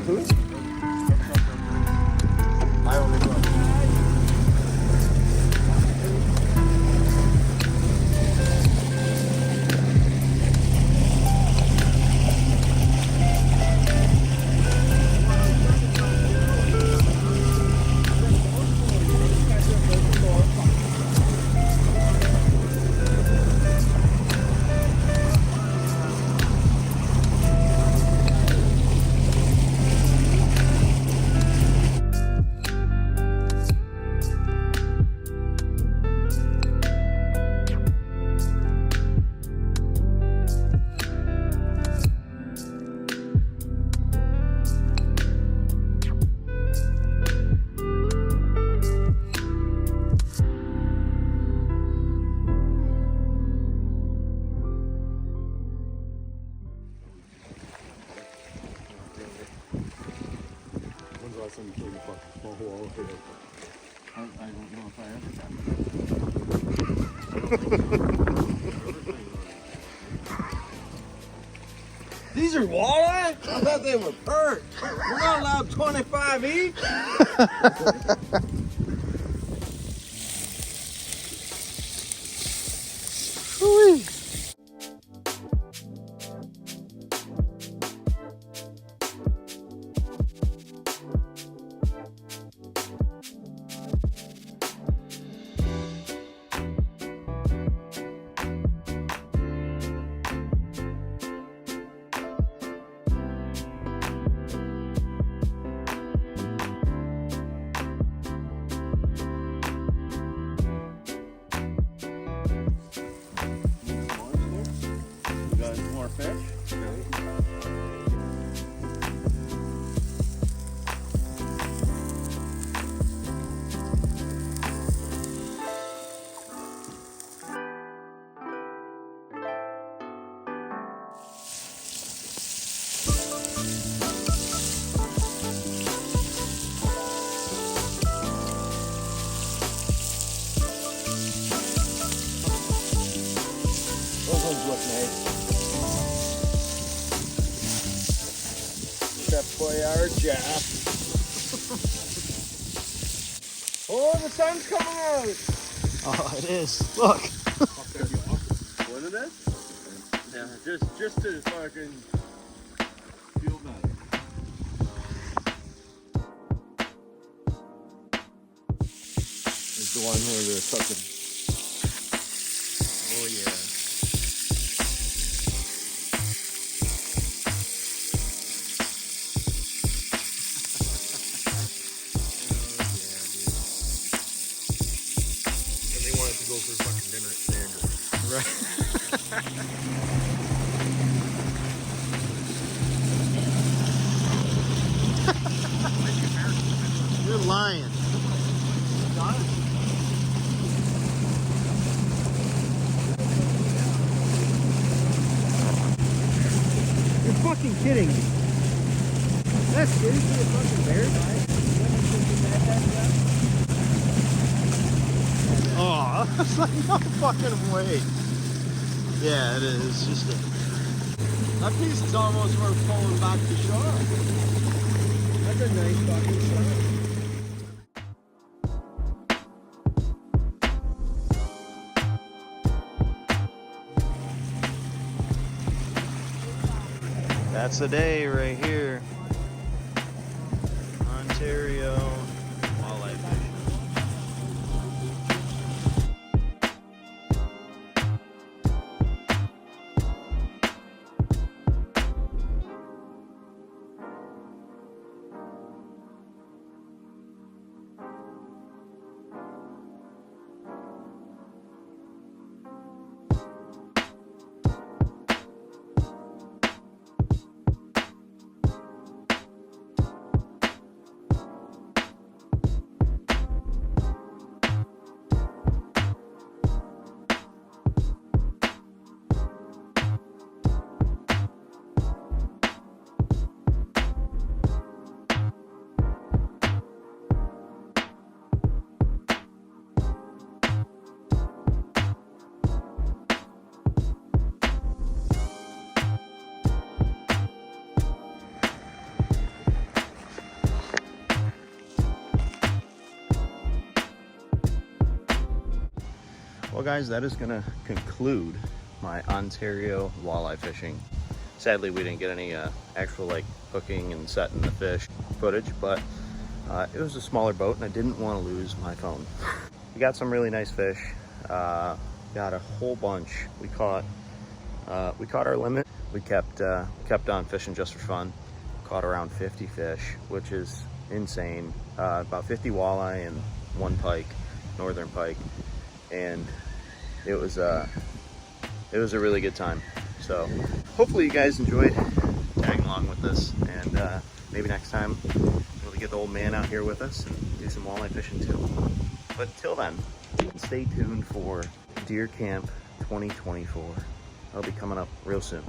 Who? I only go. Last time you killed a fucking small walleye? I don't know if I ever got. These are walleye? I thought they were perch. We're not allowed 25 each. Chef Boyardee. Oh, the sun's coming out. Oh, it is. Look. What is it? Yeah, just to fucking feel better. It's the one where they're cooking. Oh yeah. Go for fucking dinner at Sanders. Right. You're lying. You're fucking kidding me. That's seriously a fucking bear? Oh, it's like no fucking way. Yeah, it is. Just a That piece is almost worth pulling back to shore. That's a nice fucking shot. That's the day right here. Ontario walleye fishing. Well guys, that is gonna conclude my Ontario walleye fishing. Sadly, we didn't get any actual like hooking and setting the fish footage, but it was a smaller boat and I didn't want to lose my phone. We got some really nice fish. Got a whole bunch. We caught our limit. We kept on fishing just for fun. Caught around 50 fish, which is insane. About 50 walleye and 1 pike, northern pike, and it was a really good time. So hopefully you guys enjoyed tagging along with this, and maybe next time we'll get the old man out here with us and do some walleye fishing too. But till then, stay tuned for Deer Camp 2024. That'll be coming up real soon.